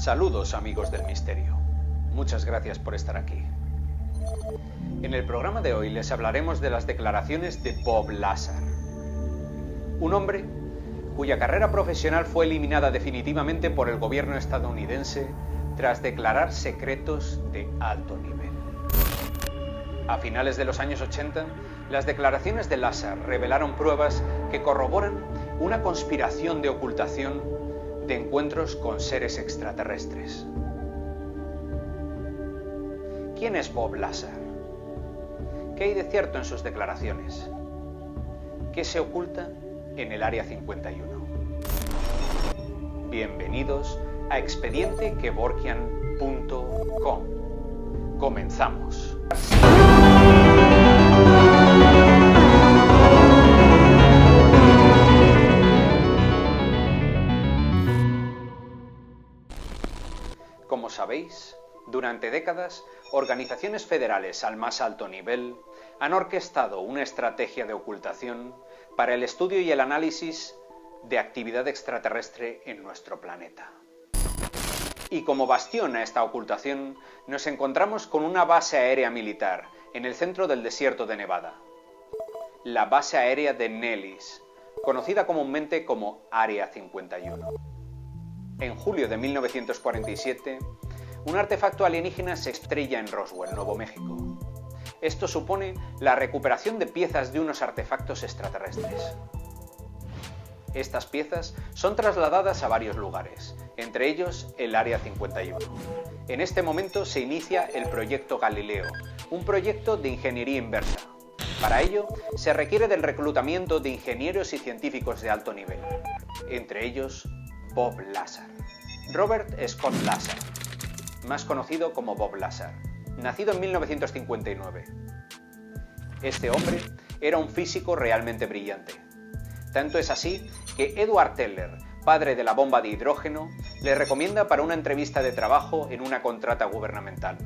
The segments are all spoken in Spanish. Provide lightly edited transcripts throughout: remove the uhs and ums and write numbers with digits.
Saludos amigos del misterio. Muchas gracias por estar aquí. En el programa de hoy les hablaremos de las declaraciones de Bob Lazar, un hombre cuya carrera profesional fue eliminada definitivamente por el gobierno estadounidense tras declarar secretos de alto nivel. A finales de los años 80, las declaraciones de Lazar revelaron pruebas que corroboran una conspiración de ocultación de encuentros con seres extraterrestres. ¿Quién es Bob Lazar? ¿Qué hay de cierto en sus declaraciones? ¿Qué se oculta en el Área 51? Bienvenidos a expedientekevorkian.com. Comenzamos. Como sabéis, durante décadas, organizaciones federales al más alto nivel han orquestado una estrategia de ocultación para el estudio y el análisis de actividad extraterrestre en nuestro planeta. Y como bastión a esta ocultación, nos encontramos con una base aérea militar en el centro del desierto de Nevada, la base aérea de Nellis, conocida comúnmente como Área 51. En julio de 1947, un artefacto alienígena se estrella en Roswell, Nuevo México. Esto supone la recuperación de piezas de unos artefactos extraterrestres. Estas piezas son trasladadas a varios lugares, entre ellos el Área 51. En este momento se inicia el Proyecto Galileo, un proyecto de ingeniería inversa. Para ello, se requiere del reclutamiento de ingenieros y científicos de alto nivel, entre ellos Bob Lazar. Robert Scott Lazar, más conocido como Bob Lazar, nacido en 1959. Este hombre era un físico realmente brillante. Tanto es así que Edward Teller, padre de la bomba de hidrógeno, le recomienda para una entrevista de trabajo en una contrata gubernamental,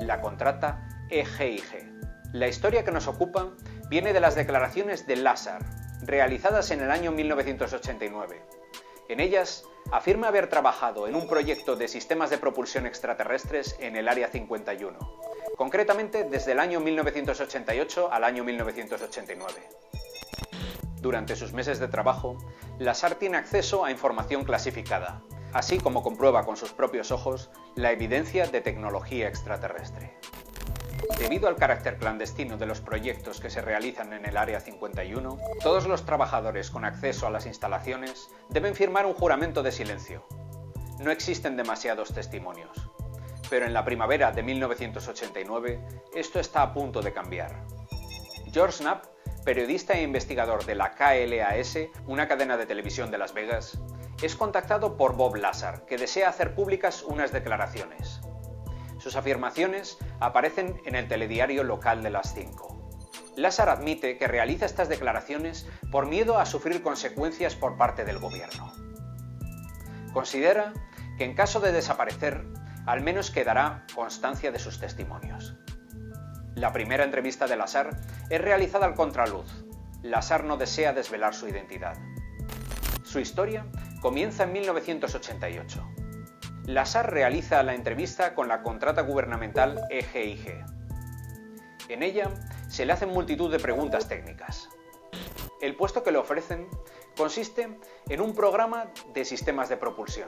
la contrata EGIG. La historia que nos ocupa viene de las declaraciones de Lazar, realizadas en el año 1989. En ellas, afirma haber trabajado en un proyecto de sistemas de propulsión extraterrestres en el Área 51, concretamente desde el año 1988 al año 1989. Durante sus meses de trabajo, Lazar tiene acceso a información clasificada, así como comprueba con sus propios ojos la evidencia de tecnología extraterrestre. Debido al carácter clandestino de los proyectos que se realizan en el Área 51, todos los trabajadores con acceso a las instalaciones deben firmar un juramento de silencio. No existen demasiados testimonios, pero en la primavera de 1989 esto está a punto de cambiar. George Knapp, periodista e investigador de la KLAS, una cadena de televisión de Las Vegas, es contactado por Bob Lazar, que desea hacer públicas unas declaraciones. Sus afirmaciones aparecen en el telediario local de las 5. Lazar admite que realiza estas declaraciones por miedo a sufrir consecuencias por parte del gobierno. Considera que en caso de desaparecer, al menos quedará constancia de sus testimonios. La primera entrevista de Lazar es realizada al contraluz. Lazar no desea desvelar su identidad. Su historia comienza en 1988. Lazar realiza la entrevista con la contrata gubernamental EGIG. En ella se le hacen multitud de preguntas técnicas. El puesto que le ofrecen consiste en un programa de sistemas de propulsión.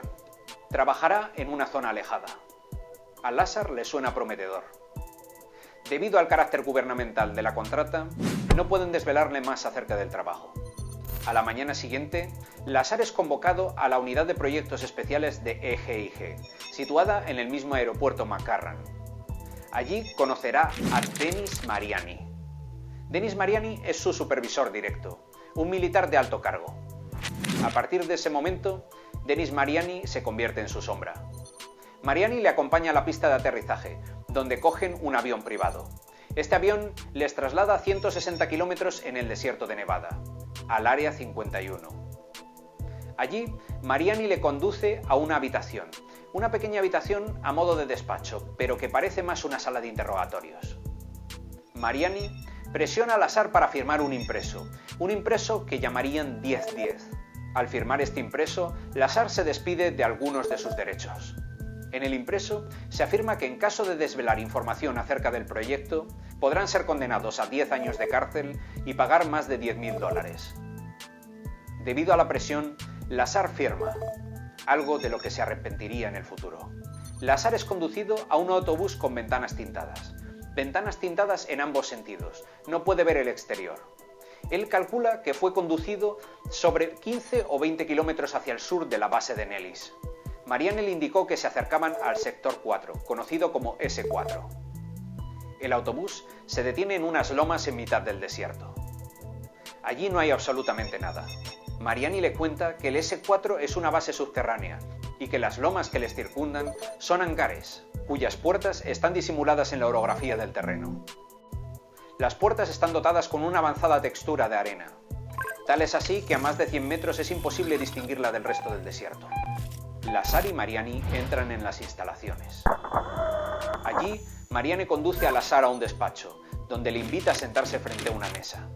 Trabajará en una zona alejada. A Lazar le suena prometedor. Debido al carácter gubernamental de la contrata, no pueden desvelarle más acerca del trabajo. A la mañana siguiente, Lazar es convocado a la unidad de proyectos especiales de EGIG, situada en el mismo aeropuerto McCarran. Allí conocerá a Dennis Mariani. Dennis Mariani es su supervisor directo, un militar de alto cargo. A partir de ese momento, Dennis Mariani se convierte en su sombra. Mariani le acompaña a la pista de aterrizaje, donde cogen un avión privado. Este avión les traslada a 160 kilómetros en el desierto de Nevada, al Área 51. Allí, Mariani le conduce a una habitación, una pequeña habitación a modo de despacho, pero que parece más una sala de interrogatorios. Mariani presiona a Lazar para firmar un impreso que llamarían 1010. Al firmar este impreso, Lazar se despide de algunos de sus derechos. En el impreso se afirma que en caso de desvelar información acerca del proyecto, podrán ser condenados a 10 años de cárcel y pagar más de $10.000. Debido a la presión, Lazar firma, algo de lo que se arrepentiría en el futuro. Lazar es conducido a un autobús con ventanas tintadas en ambos sentidos, no puede ver el exterior. Él calcula que fue conducido sobre 15 o 20 kilómetros hacia el sur de la base de Nellis. Mariani le indicó que se acercaban al sector 4, conocido como S4. El autobús se detiene en unas lomas en mitad del desierto. Allí no hay absolutamente nada. Mariani le cuenta que el S4 es una base subterránea y que las lomas que les circundan son hangares, cuyas puertas están disimuladas en la orografía del terreno. Las puertas están dotadas con una avanzada textura de arena. Tal es así que a más de 100 metros es imposible distinguirla del resto del desierto. Lazar y Mariani entran en las instalaciones. Allí, Mariani conduce a Lazar a un despacho, donde le invita a sentarse frente a una mesa.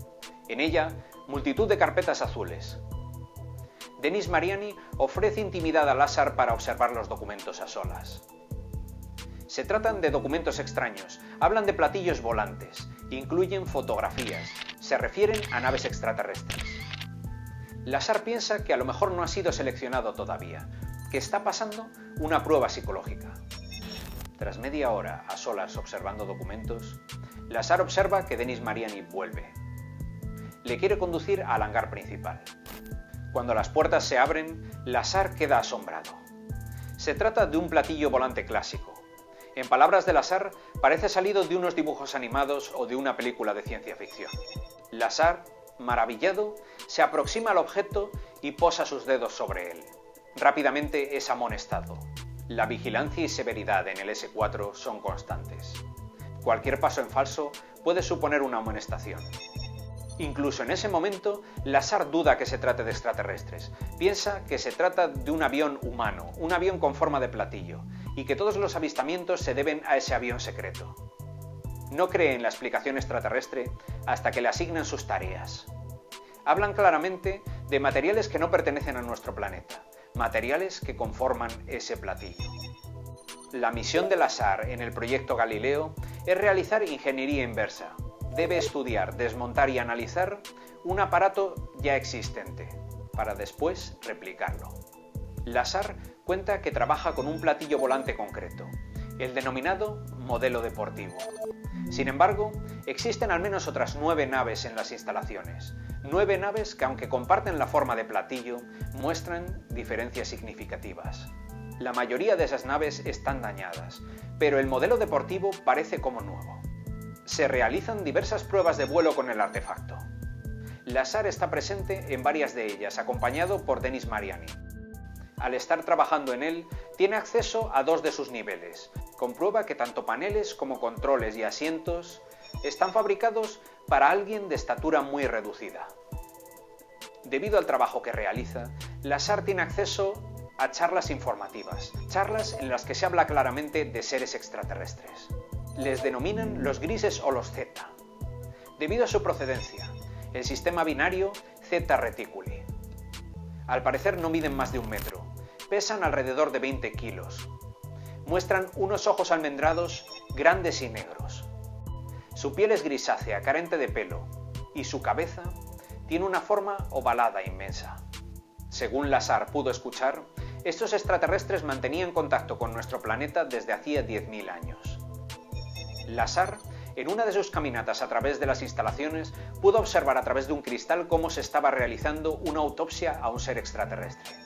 En ella, multitud de carpetas azules. Denis Mariani ofrece intimidad a Lazar para observar los documentos a solas. Se tratan de documentos extraños, hablan de platillos volantes, incluyen fotografías, se refieren a naves extraterrestres. Lazar piensa que a lo mejor no ha sido seleccionado todavía, que está pasando una prueba psicológica. Tras media hora a solas observando documentos, Lazar observa que Denis Mariani vuelve. Le quiere conducir al hangar principal. Cuando las puertas se abren, Lazar queda asombrado. Se trata de un platillo volante clásico. En palabras de Lazar, parece salido de unos dibujos animados o de una película de ciencia ficción. Lazar, maravillado, se aproxima al objeto y posa sus dedos sobre él. Rápidamente es amonestado. La vigilancia y severidad en el S4 son constantes. Cualquier paso en falso puede suponer una amonestación. Incluso en ese momento, Lazar duda que se trate de extraterrestres. Piensa que se trata de un avión humano, un avión con forma de platillo, y que todos los avistamientos se deben a ese avión secreto. No cree en la explicación extraterrestre hasta que le asignan sus tareas. Hablan claramente de materiales que no pertenecen a nuestro planeta, materiales que conforman ese platillo. La misión de Lazar en el proyecto Galileo es realizar ingeniería inversa. Debe estudiar, desmontar y analizar un aparato ya existente, para después replicarlo. Lazar cuenta que trabaja con un platillo volante concreto, el denominado modelo deportivo. Sin embargo, existen al menos otras 9 naves en las instalaciones. 9 naves que, aunque comparten la forma de platillo, muestran diferencias significativas. La mayoría de esas naves están dañadas, pero el modelo deportivo parece como nuevo. Se realizan diversas pruebas de vuelo con el artefacto. Lazar está presente en varias de ellas, acompañado por Denis Mariani. Al estar trabajando en él, tiene acceso a 2 de sus niveles. Comprueba que tanto paneles como controles y asientos están fabricados para alguien de estatura muy reducida. Debido al trabajo que realiza, Lazar tiene acceso a charlas informativas, charlas en las que se habla claramente de seres extraterrestres. Les denominan los grises o los Z, debido a su procedencia, el sistema binario Zeta Reticuli. Al parecer no miden más de 1 metro, pesan alrededor de 20 kilos. Muestran unos ojos almendrados grandes y negros. Su piel es grisácea, carente de pelo, y su cabeza tiene una forma ovalada inmensa. Según Lazar pudo escuchar, estos extraterrestres mantenían contacto con nuestro planeta desde hacía 10.000 años. Lazar, en una de sus caminatas a través de las instalaciones, pudo observar a través de un cristal cómo se estaba realizando una autopsia a un ser extraterrestre.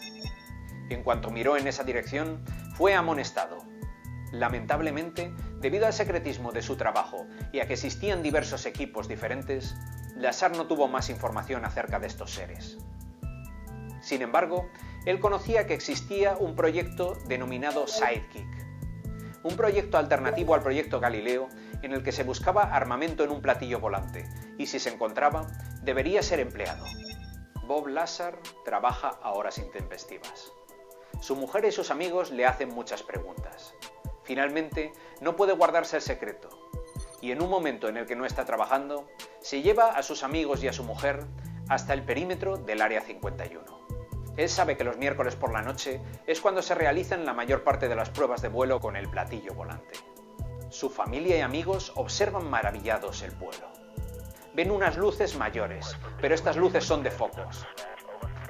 En cuanto miró en esa dirección, fue amonestado. Lamentablemente, debido al secretismo de su trabajo y a que existían diversos equipos diferentes, Lazar no tuvo más información acerca de estos seres. Sin embargo, él conocía que existía un proyecto denominado Sidekick, un proyecto alternativo al proyecto Galileo en el que se buscaba armamento en un platillo volante y, si se encontraba, debería ser empleado. Bob Lazar trabaja a horas intempestivas. Su mujer y sus amigos le hacen muchas preguntas. Finalmente, no puede guardarse el secreto, y en un momento en el que no está trabajando, se lleva a sus amigos y a su mujer hasta el perímetro del Área 51. Él sabe que los miércoles por la noche es cuando se realizan la mayor parte de las pruebas de vuelo con el platillo volante. Su familia y amigos observan maravillados el vuelo. Ven unas luces mayores, pero estas luces son de focos.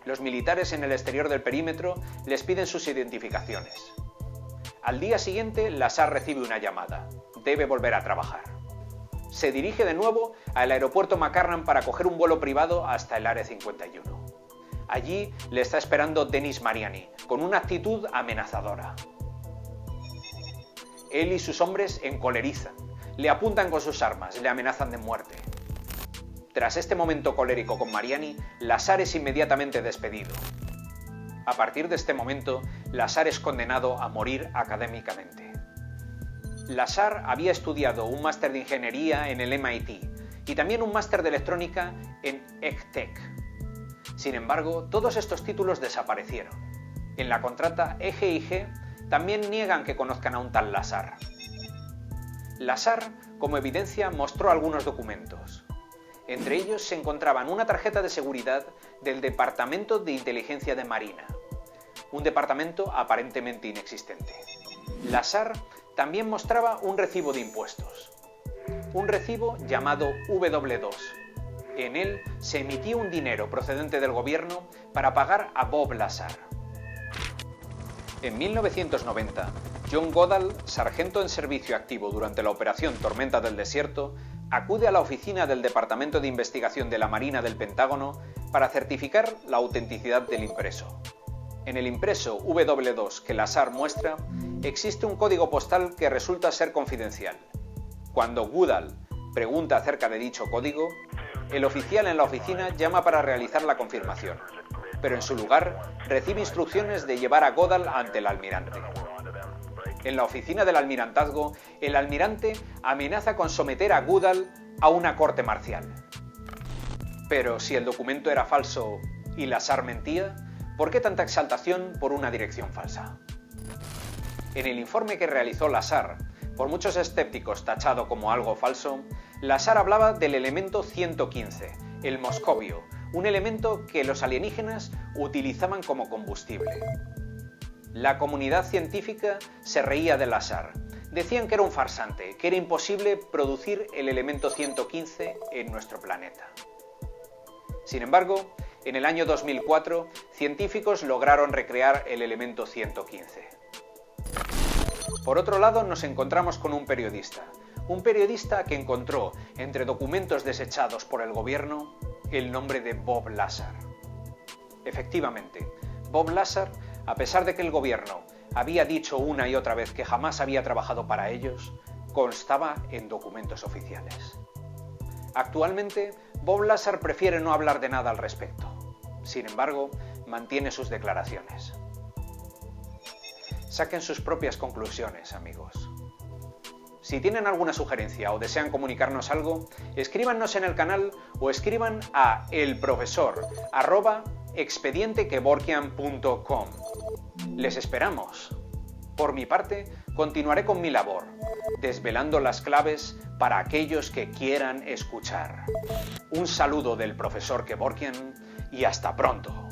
Los militares en el exterior del perímetro les piden sus identificaciones. Al día siguiente, Lazar recibe una llamada. Debe volver a trabajar. Se dirige de nuevo al aeropuerto McCarran para coger un vuelo privado hasta el Área 51. Allí le está esperando Denis Mariani, con una actitud amenazadora. Él y sus hombres encolerizan, le apuntan con sus armas, le amenazan de muerte. Tras este momento colérico con Mariani, Lazar es inmediatamente despedido. A partir de este momento, Lazar es condenado a morir académicamente. Lazar había estudiado un máster de ingeniería en el MIT y también un máster de electrónica en EGTEC. Sin embargo, todos estos títulos desaparecieron. En la contrata EG&G también niegan que conozcan a un tal Lazar. Lazar, como evidencia, mostró algunos documentos. Entre ellos se encontraban una tarjeta de seguridad del Departamento de Inteligencia de Marina, un departamento aparentemente inexistente. Lazar también mostraba un recibo de impuestos, un recibo llamado W2. En él se emitía un dinero procedente del gobierno para pagar a Bob Lazar. En 1990, John Goodall, sargento en servicio activo durante la Operación Tormenta del Desierto, acude a la oficina del Departamento de Investigación de la Marina del Pentágono para certificar la autenticidad del impreso. En el impreso W2 que Lazar muestra, existe un código postal que resulta ser confidencial. Cuando Goodall pregunta acerca de dicho código, el oficial en la oficina llama para realizar la confirmación, pero en su lugar recibe instrucciones de llevar a Goodall ante el almirante. En la oficina del almirantazgo, el almirante amenaza con someter a Goodall a una corte marcial. Pero si el documento era falso y Lazar mentía, ¿por qué tanta exaltación por una dirección falsa? En el informe que realizó Lazar, por muchos escépticos tachado como algo falso, Lazar hablaba del elemento 115, el moscovio, un elemento que los alienígenas utilizaban como combustible. La comunidad científica se reía de Lazar. Decían que era un farsante, que era imposible producir el elemento 115 en nuestro planeta. Sin embargo, en el año 2004, científicos lograron recrear el elemento 115. Por otro lado, nos encontramos con un periodista que encontró, entre documentos desechados por el gobierno, el nombre de Bob Lazar. Efectivamente, Bob Lazar, a pesar de que el gobierno había dicho una y otra vez que jamás había trabajado para ellos, constaba en documentos oficiales. Actualmente, Bob Lazar prefiere no hablar de nada al respecto. Sin embargo, mantiene sus declaraciones. Saquen sus propias conclusiones, amigos. Si tienen alguna sugerencia o desean comunicarnos algo, escríbanos en el canal o escriban a elprofesor@expedientekevorkian.com. Les esperamos. Por mi parte, continuaré con mi labor, desvelando las claves para aquellos que quieran escuchar. Un saludo del profesor Kevorkian y hasta pronto.